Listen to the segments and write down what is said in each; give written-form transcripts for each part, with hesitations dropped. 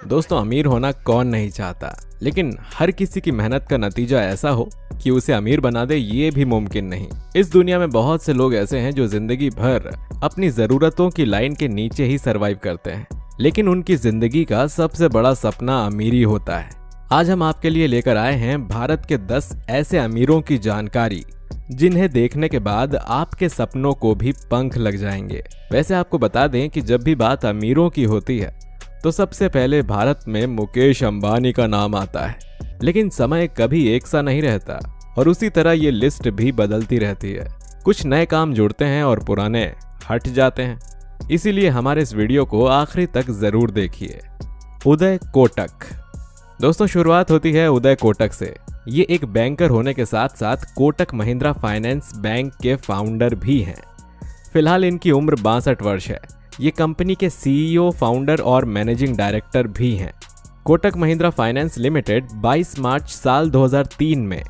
दोस्तों, अमीर होना कौन नहीं चाहता, लेकिन हर किसी की मेहनत का नतीजा ऐसा हो कि उसे अमीर बना दे, ये भी मुमकिन नहीं। इस दुनिया में बहुत से लोग ऐसे हैं जो जिंदगी भर अपनी जरूरतों की लाइन के नीचे ही सरवाइव करते हैं, लेकिन उनकी जिंदगी का सबसे बड़ा सपना अमीरी होता है। आज हम आपके लिए लेकर आए हैं भारत के 10 ऐसे अमीरों की जानकारी जिन्हें देखने के बाद आपके सपनों को भी पंख लग जाएंगे। वैसे आपको बता दें कि जब भी बात अमीरों की होती है तो सबसे पहले भारत में मुकेश अंबानी का नाम आता है, लेकिन समय कभी एक सा नहीं रहता और उसी तरह ये लिस्ट भी बदलती रहती है। कुछ नए काम जुड़ते हैं और पुराने हट जाते हैं, इसीलिए हमारे इस वीडियो को आखिरी तक जरूर देखिए। उदय कोटक। दोस्तों, शुरुआत होती है उदय कोटक से। ये एक बैंकर होने के साथ साथ कोटक महिंद्रा फाइनेंस बैंक के फाउंडर भी हैं। फिलहाल इनकी उम्र 62 वर्ष है। ये कंपनी के सीईओ, फाउंडर और मैनेजिंग डायरेक्टर भी हैं। कोटक महिंद्रा फाइनेंस लिमिटेड 22 मार्च साल 2003 में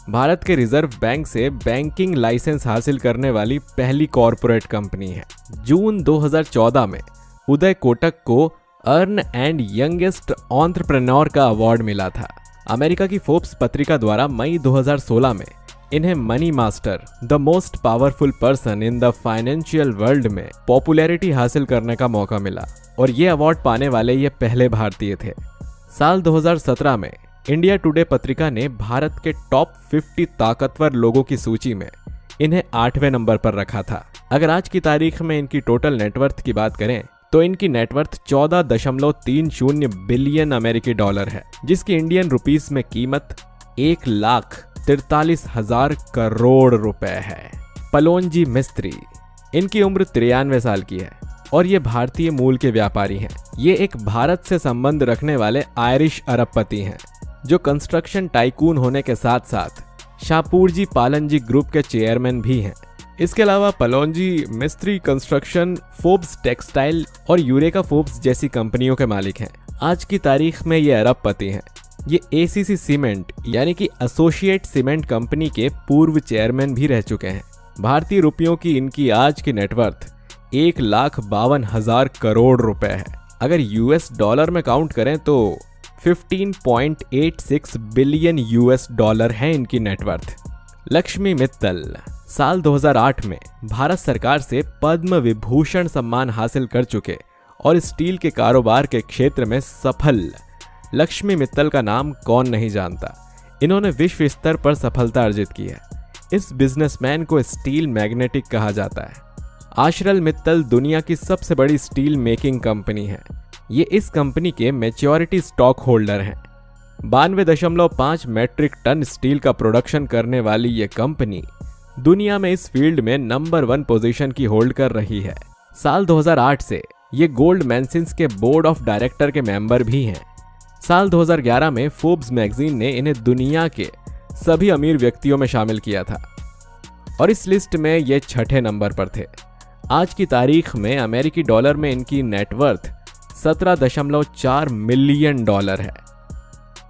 भारत के रिजर्व बैंक से बैंकिंग लाइसेंस हासिल करने वाली पहली कॉरपोरेट कंपनी है। जून 2014 में उदय कोटक को अर्न एंड यंगेस्ट एंटरप्रेन्योर का अवार्ड मिला था। अमेरिका की फोर्ब्स पत्रिका द्वारा मई 2016 में इन्हें money master, the most powerful person in the financial world में पॉपुलैरिटी हासिल करने का मौका मिला और ये अवार्ड पाने वाले ये पहले भारतीय थे। साल 2017 में इंडिया टुडे पत्रिका ने भारत के टॉप 50 ताकतवर लोगों की सूची में इन्हें 8वें नंबर पर रखा था। अगर आज की तारीख में इनकी टोटल नेटवर्थ की बात करें तो इनकी नेटवर्थ 14.30 बिलियन अमेरिकी डॉलर है, जिसकी इंडियन रुपीस में कीमत 1,43,000 करोड़ रुपए है। पलोनजी मिस्त्री। इनकी उम्र 93 साल की है और ये भारतीय मूल के व्यापारी हैं। ये एक भारत से संबंध रखने वाले आयरिश अरबपति हैं, जो कंस्ट्रक्शन टाइकून होने के साथ साथ शाहपुरजी पालनजी ग्रुप के चेयरमैन भी हैं। इसके अलावा पलोनजी मिस्त्री कंस्ट्रक्शन, फोर्ब्स टेक्सटाइल और यूरेका फोर्ब्स जैसी कंपनियों के मालिक हैं। आज की तारीख में ये अरबपति हैं। ये एसीसी सीमेंट यानी कि एसोसिएट सीमेंट कंपनी के पूर्व चेयरमैन भी रह चुके हैं। भारतीय रुपयों की इनकी आज की नेटवर्थ 1,52,000 करोड़ रुपए है। अगर यूएस डॉलर में काउंट करें तो 15.86 बिलियन यूएस डॉलर है इनकी नेटवर्थ। लक्ष्मी मित्तल। साल 2008 में भारत सरकार से पद्म विभूषण सम्मान हासिल कर चुके और स्टील के कारोबार के क्षेत्र में सफल लक्ष्मी मित्तल का नाम कौन नहीं जानता। इन्होंने विश्व स्तर पर सफलता अर्जित की है। इस बिजनेसमैन को स्टील मैग्नेटिक कहा जाता है। आश्रल मित्तल दुनिया की सबसे बड़ी स्टील मेकिंग कंपनी है। ये इस कंपनी के मैच्योरिटी स्टॉक होल्डर हैं। 92.5 मैट्रिक टन स्टील का प्रोडक्शन करने वाली ये कंपनी दुनिया में इस फील्ड में नंबर 1 पोजीशन की होल्ड कर रही है। साल 2008 से ये गोल्ड मैनसिन्स के बोर्ड ऑफ डायरेक्टर के मेंबर भी हैं। साल 2011 में फोर्ब्स मैगजीन ने इन्हें दुनिया के सभी अमीर व्यक्तियों में शामिल किया था और इस लिस्ट में ये 6ठे नंबर पर थे। आज की तारीख में अमेरिकी डॉलर में इनकी नेटवर्थ 17.4 मिलियन डॉलर है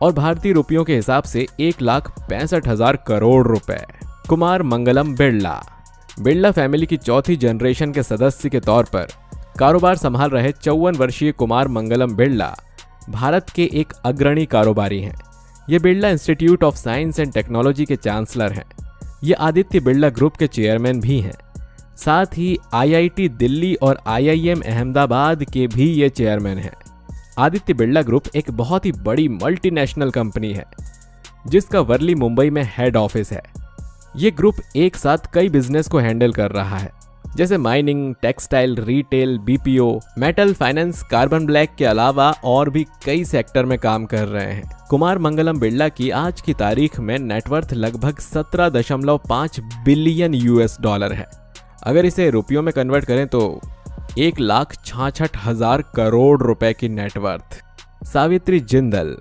और भारतीय रुपयों के हिसाब से 1,65,000 करोड़ रुपए। कुमार मंगलम बिरला। बिरला फैमिली की चौथी जनरेशन के सदस्य के तौर पर कारोबार संभाल रहे 54 वर्षीय कुमार मंगलम बिरला भारत के एक अग्रणी कारोबारी हैं। ये Birla institute of science and technology के चांसलर हैं। ये आदित्य बिरला ग्रुप के चेयरमैन भी हैं। साथ ही आईआईटी दिल्ली और आईआईएम अहमदाबाद के भी ये चेयरमैन हैं। आदित्य बिरला ग्रुप एक बहुत ही बड़ी मल्टीनेशनल कंपनी है जिसका वर्ली मुंबई में हेड ऑफिस है। ये ग्रुप एक साथ कई बिजनेस को हैंडल कर रहा है, जैसे mining, textile, retail, BPO, metal, finance, carbon black के अलावा और भी कई सेक्टर में काम कर रहे हैं। कुमार मंगलम बिरला की आज की तारीख में नेटवर्थ लगभग 17.5 बिलियन यूएस डॉलर है। अगर इसे रुपयों में कन्वर्ट करें तो 1,66,000 करोड़ रुपए की नेटवर्थ। सावित्री जिंदल।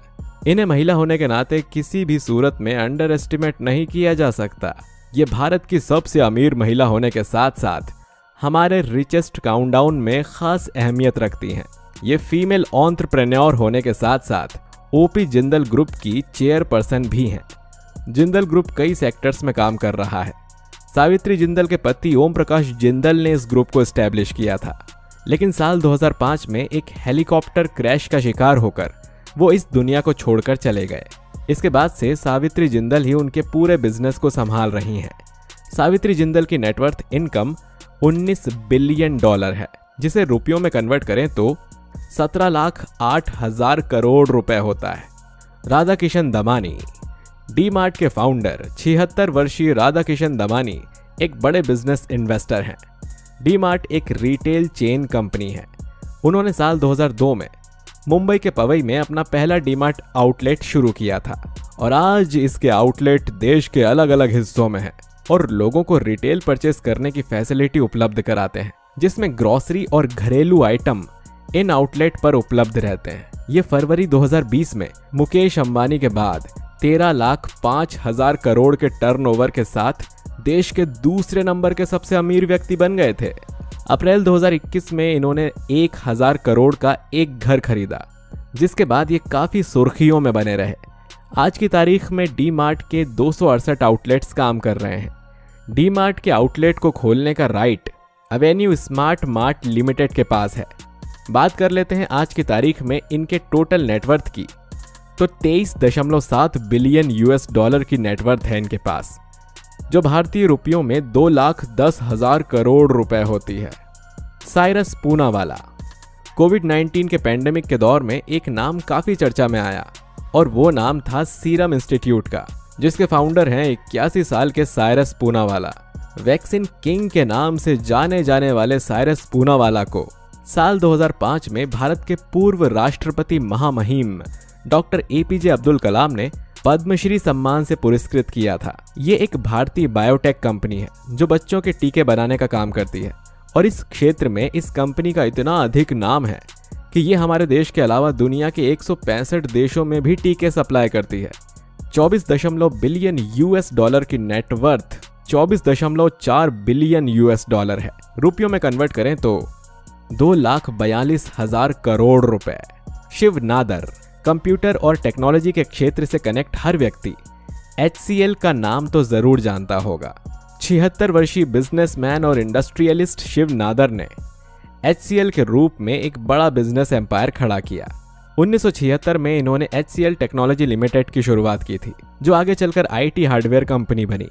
इन्हें महिला होने के नाते किसी भी सूरत में अंडर एस्टिमेट नहीं किया जा सकता। ये भारत की सबसे अमीर महिला होने के साथ साथ हमारे रिचेस्ट काउंटडाउन में खास अहमियत रखती हैं। ये फीमेल एंटरप्रेन्योर होने के साथ साथ ओपी जिंदल ग्रुप की चेयरपर्सन भी हैं। जिंदल ग्रुप कई सेक्टर्स में काम कर रहा है। सावित्री जिंदल के पति ओम प्रकाश जिंदल ने इस ग्रुप को एस्टैब्लिश किया था, लेकिन साल 2005 में एक हेलीकॉप्टर क्रैश का शिकार होकर वो इस दुनिया को छोड़कर चले गए। इसके बाद से सावित्री जिंदल ही उनके पूरे बिजनेस को संभाल रही हैं। सावित्री जिंदल की नेटवर्थ इनकम 19 बिलियन डॉलर है, जिसे रुपयों में कन्वर्ट करें तो 17,08,000 करोड़ रुपए होता है। राधाकिशन दमानी, डी मार्ट के फाउंडर 76 वर्षीय राधाकिशन दमानी एक बड़े बिजनेस इन्वेस्टर हैं। डी मार्ट एक रिटेल चेन कंपनी है। उन्होंने साल 2002 में मुंबई के पवई में अपना पहला डी मार्ट आउटलेट शुरू किया था और आज इसके आउटलेट देश के अलग अलग हिस्सों में हैं और लोगों को रिटेल परचेस करने की फैसिलिटी उपलब्ध कराते हैं, जिसमें ग्रोसरी और घरेलू आइटम इन आउटलेट पर उपलब्ध रहते हैं। ये फरवरी 2020 में मुकेश अंबानी के बाद 13,05,000 करोड़ के टर्नओवर के साथ देश के दूसरे नंबर के सबसे अमीर व्यक्ति बन गए थे। अप्रैल 2021 में इन्होंने 1,000 करोड़ का एक घर खरीदा, जिसके बाद ये काफी सुर्खियों में बने रहे। आज की तारीख में डी मार्ट के 268 आउटलेट्स काम कर रहे हैं। डी मार्ट के आउटलेट को खोलने का right Avenue smart mart limited के पास है। बात कर लेते हैं आज की तारीख में इनके टोटल नेटवर्थ की, तो 23.7 बिलियन US डॉलर की नेटवर्थ है इनके पास, जो भारतीय रुपयों में 2,10,000 करोड़ रुपए होती है। साइरस पूनावाला, कोविड-19 के पैंडेमिक के दौर में एक नाम काफी चर्चा में आया और वो नाम था सीरम इंस्टीट्यूट का, जिसके फाउंडर हैं 81 साल के साइरस पूनावाला। वैक्सीन किंग के नाम से जाने जाने वाले साइरस पूनावाला को साल 2005 में भारत के पूर्व राष्ट्रपति महामहिम डॉक्टर APJ अब्दुल कलाम ने पद्मश्री सम्मान से पुरस्कृत किया था। ये एक भारतीय बायोटेक कंपनी है जो बच्चों के टीके बनाने का काम करती है और इस क्षेत्र में इस कंपनी का इतना अधिक नाम है कि ये हमारे देश के अलावा दुनिया के 165 देशों में भी टीके सप्लाई करती है। 24 बिलियन US डॉलर की नेटवर्थ 24.4 बिलियन US डॉलर है। रुपयों में कन्वर्ट करें तो 2,42,000 करोड़ रुपए। शिव नादर, कंप्यूटर और टेक्नोलॉजी के क्षेत्र से कनेक्ट हर व्यक्ति HCL का नाम तो जरूर जानता होगा। 76 वर्षीय बिजनेसमैन और इंडस्ट्रियलिस्ट शिव नादर ने HCL के रूप में एक बड़ा बिजनेस एम्पायर खड़ा किया। 1976 में इन्होंने HCL टेक्नोलॉजी लिमिटेड की शुरुआत की थी, जो आगे चलकर IT हार्डवेयर कंपनी बनी।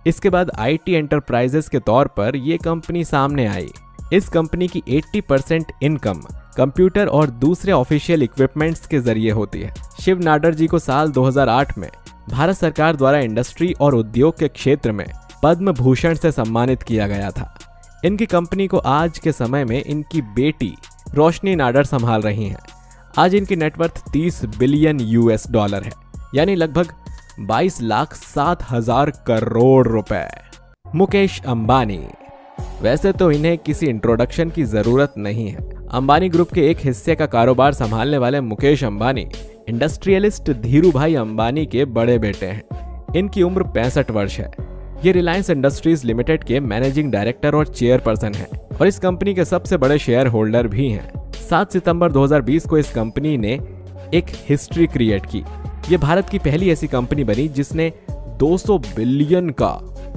इसके बाद IT एंटरप्राइजेस के तौर पर यह कंपनी सामने आई। इस कंपनी की 80% इनकम कंप्यूटर और दूसरे ऑफिशियल इक्विपमेंट्स के जरिए होती है। शिव नाडर जी को साल 2008 में भारत सरकार द्वारा इंडस्ट्री और उद्योग के क्षेत्र में पद्म भूषण से सम्मानित किया गया था। इनकी कंपनी को आज के समय में इनकी बेटी रोशनी नाडर संभाल रही हैं। आज इनकी नेटवर्थ 30 बिलियन US डॉलर है, यानी लगभग 22,07,000 करोड़ रुपए। मुकेश अंबानी, वैसे तो इन्हें किसी इंट्रोडक्शन की जरूरत नहीं है। अंबानी ग्रुप के एक हिस्से का कारोबार संभालने वाले मुकेश अंबानी इंडस्ट्रियलिस्ट धीरू भाई अंबानी के बड़े बेटे हैं। इनकी उम्र 65 वर्ष है। ये रिलायंस इंडस्ट्रीज लिमिटेड के मैनेजिंग डायरेक्टर और चेयरपर्सन हैं और इस कंपनी के सबसे बड़े शेयर होल्डर भी हैं। 7 सितंबर 2020 को इस कंपनी ने एक हिस्ट्री क्रिएट की। ये भारत की पहली ऐसी कंपनी बनी जिसने 200 बिलियन का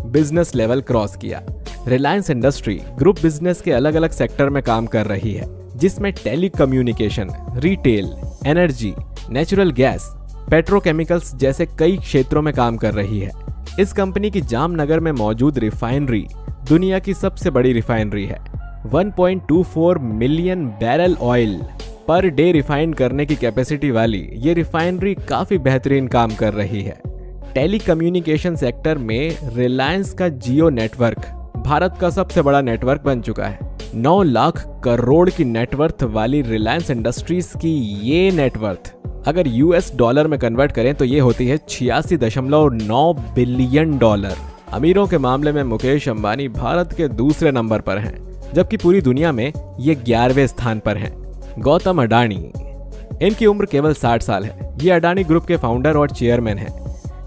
बिजनेस लेवल क्रॉस किया। रिलायंस इंडस्ट्री ग्रुप बिजनेस के अलग अलग सेक्टर में काम कर रही है, जिसमें telecommunication, retail, energy, natural gas, petrochemicals जैसे कई क्षेत्रों में काम कर रही है। इस कंपनी की जामनगर में मौजूद रिफाइनरी दुनिया की सबसे बड़ी रिफाइनरी है। 1.24 million barrel oil per day refine करने की कैपेसिटी वाली ये रिफाइनरी काफी बेहतरीन काम कर रही है। टेलीकम्युनिकेशन सेक्टर में रिलायंस का जियो नेटवर्क भारत का सबसे बड़ा नेटवर्क बन चुका है। 9 लाख करोड़ की नेटवर्थ वाली रिलायंस इंडस्ट्रीज की ये नेटवर्थ अगर US डॉलर में कन्वर्ट करें तो ये होती है 86.9 बिलियन डॉलर। अमीरों के मामले में मुकेश अंबानी भारत के दूसरे नंबर पर हैं, जबकि पूरी दुनिया में ये 11वें स्थान पर हैं। गौतम अडानी, इनकी उम्र केवल 60 साल है। ये अडानी ग्रुप के फाउंडर और चेयरमैन हैं।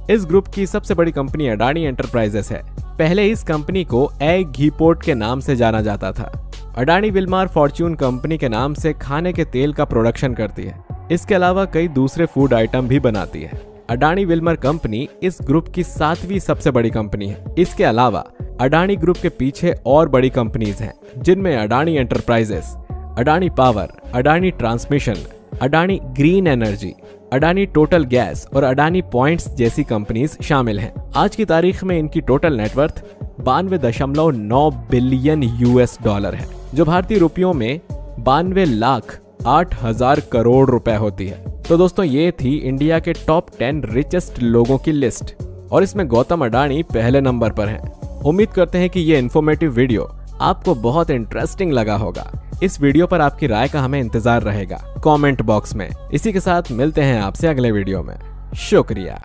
इस ग्रुप की सबसे बड़ी कंपनी अडानी एंटरप्राइजेस है। पहले इस कंपनी को एग घी पोर्ट के नाम से जाना जाता था। अडानी विल्मार फॉर्च्यून कंपनी के नाम से खाने के तेल का प्रोडक्शन करती है। इसके अलावा कई दूसरे फूड आइटम भी बनाती है। अडानी विल्मर कंपनी इस ग्रुप की 7वीं सबसे बड़ी कंपनी है। इसके अलावा अडानी ग्रुप के पीछे और बड़ी कंपनीज हैं, जिनमें Adani enterprises, Adani power, Adani transmission, Adani green energy, Adani total gas और अडानी पॉइंट्स जैसी कंपनीज शामिल हैं। आज की तारीख में इनकी टोटल नेटवर्थ 92.9 बिलियन $, है, जो भारतीय रुपयों में 92,08,000 करोड़ रुपए होती है। तो दोस्तों, ये थी इंडिया के टॉप 10 रिचेस्ट लोगों की लिस्ट और इसमें गौतम अडानी पहले नंबर पर हैं। उम्मीद करते हैं कि ये इन्फॉर्मेटिव वीडियो आपको बहुत इंटरेस्टिंग लगा होगा। इस वीडियो पर आपकी राय का हमें इंतजार रहेगा कमेंट बॉक्स में। इसी के साथ मिलते हैं आपसे अगले वीडियो में। शुक्रिया।